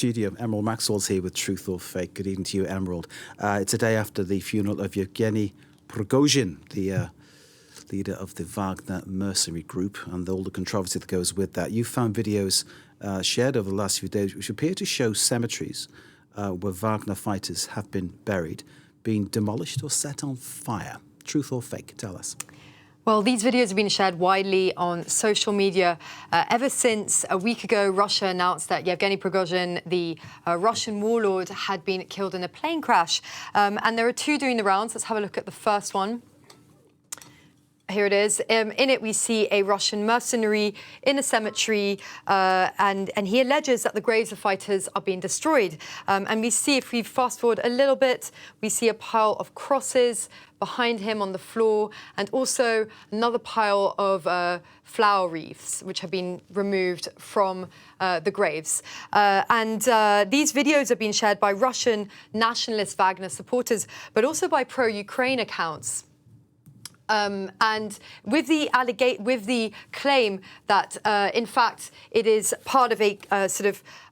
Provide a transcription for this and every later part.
studio. Emerald Maxwell's here with Truth or Fake. Good evening to you, Emerald. It's a day after the funeral of Yevgeny Prigozhin, the leader of the Wagner mercenary group, and all the controversy that goes with that. You found videos shared over the last few days which appear to show cemeteries where Wagner fighters have been buried, being demolished or set on fire. Truth or fake? Tell us. Well, these videos have been shared widely on social media ever since a week ago. Russia announced that Yevgeny Prigozhin, the Russian warlord, had been killed in a plane crash. And there are two doing the rounds. Let's have a look at the first one. Here it is. In it, we see a Russian mercenary in a cemetery, and he alleges that the graves of fighters are being destroyed. And we see, if we fast forward a little bit, we see a pile of crosses behind him on the floor, and also another pile of flower wreaths, which have been removed from the graves. These videos have been shared by Russian nationalist Wagner supporters, but also by pro-Ukraine accounts. And with the claim that, in fact, it is part of a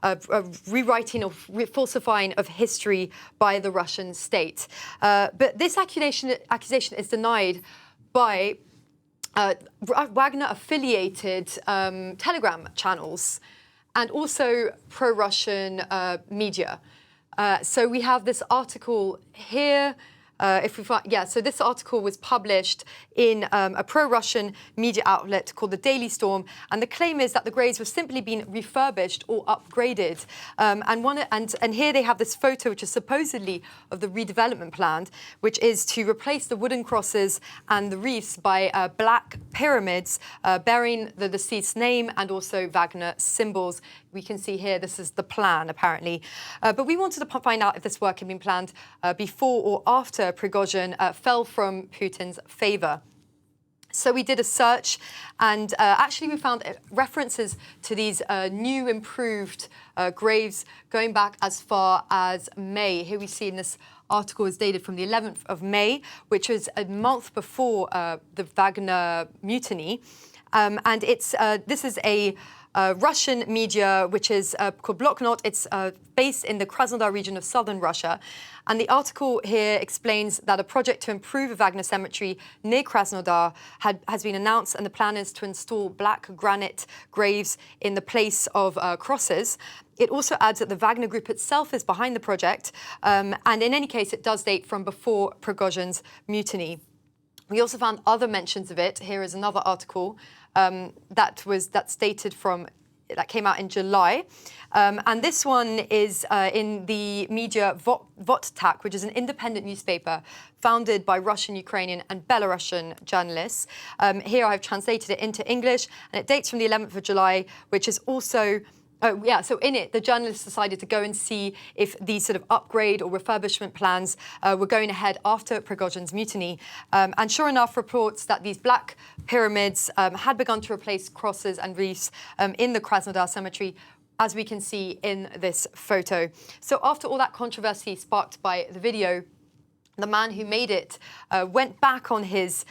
a rewriting or falsifying of history by the Russian state. But this accusation is denied by Wagner-affiliated Telegram channels and also pro-Russian media. So we have this article here. So this article was published in a pro-Russian media outlet called the Daily Storm, and the claim is that the graves were simply being refurbished or upgraded. And here they have this photo, which is supposedly of the redevelopment plan, which is to replace the wooden crosses and the wreaths by black pyramids bearing the deceased's name and also Wagner symbols. We can see here, this is the plan, apparently. But we wanted to find out if this work had been planned before or after Prigozhin fell from Putin's favor. So we did a search, and actually we found references to these new, improved graves going back as far as May. Here we see in this article is dated from the 11th of May, which was a month before the Wagner mutiny. And this is a Russian media, which is called Bloknot. It's based in the Krasnodar region of southern Russia. And the article here explains that a project to improve a Wagner cemetery near Krasnodar has been announced, and the plan is to install black granite graves in the place of crosses. It also adds that the Wagner Group itself is behind the project, and in any case, it does date from before Prigozhin's mutiny. We also found other mentions of it. Here is another article that's dated that came out in July. And this one is in the media Votak, which is an independent newspaper founded by Russian, Ukrainian and Belarusian journalists. Here I've translated it into English, and it dates from the 11th of July, which is also... so in it, the journalists decided to go and see if these sort of upgrade or refurbishment plans were going ahead after Prigozhin's mutiny. And sure enough, reports that these black pyramids had begun to replace crosses and wreaths in the Krasnodar cemetery, as we can see in this photo. So after all that controversy sparked by the video, the man who made it went back on his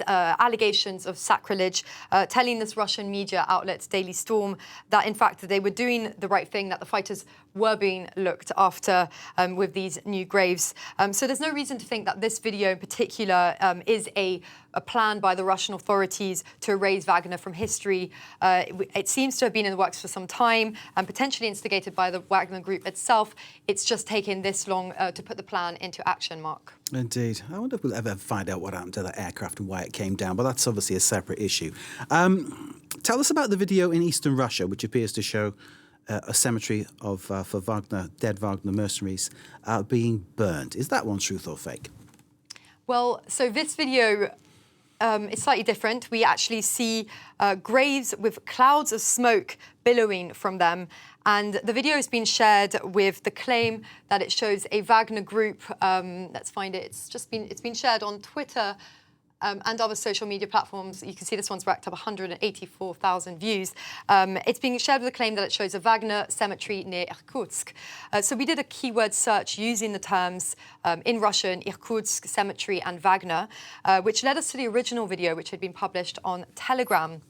allegations of sacrilege, telling this Russian media outlet, Daily Storm, that in fact they were doing the right thing, that the fighters were being looked after with these new graves. So there's no reason to think that this video in particular is a plan by the Russian authorities to erase Wagner from history. It seems to have been in the works for some time and potentially instigated by the Wagner Group itself. It's just taken this long to put the plan into action, Mark. Indeed. I wonder if we'll ever find out what happened to that aircraft and why it came down, but that's obviously a separate issue. Tell us about the video in eastern Russia, which appears to show a cemetery of for dead Wagner mercenaries being burned. Is that one truth or fake? Well, so this video is slightly different. We actually see graves with clouds of smoke billowing from them. And the video has been shared with the claim that it shows a Wagner group. Let's find it. It's been shared on Twitter and other social media platforms. You can see this one's racked up 184,000 views. It's being shared with a claim that it shows a Wagner cemetery near Irkutsk. So we did a keyword search using the terms in Russian, Irkutsk cemetery and Wagner, which led us to the original video, which had been published on Telegram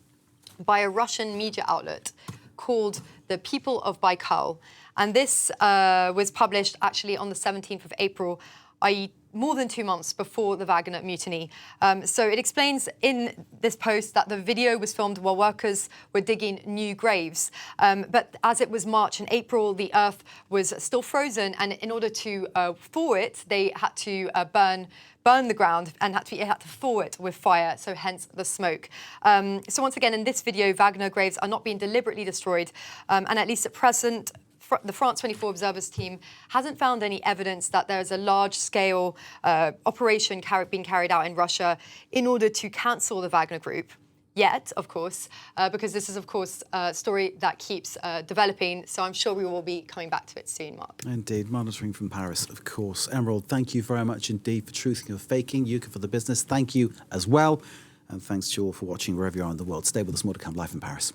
by a Russian media outlet called The People of Baikal. And this was published actually on the 17th of April, i.e. more than 2 months before the Wagner mutiny. So it explains in this post that the video was filmed while workers were digging new graves. But as it was March and April, the earth was still frozen, and in order to thaw it, they had to burn the ground and it had to thaw it with fire, so hence the smoke. So once again, in this video, Wagner graves are not being deliberately destroyed, and at least at present, the France 24 Observers team hasn't found any evidence that there's a large-scale operation being carried out in Russia in order to cancel the Wagner Group. Yet, of course, because this is, of course, a story that keeps developing. So I'm sure we will be coming back to it soon, Mark. Indeed, monitoring from Paris, of course. Emerald, thank you very much indeed for Truthing or Faking. Yuka for the business, thank you as well. And thanks to you all for watching wherever you are in the world. Stay with us, more to come live in Paris.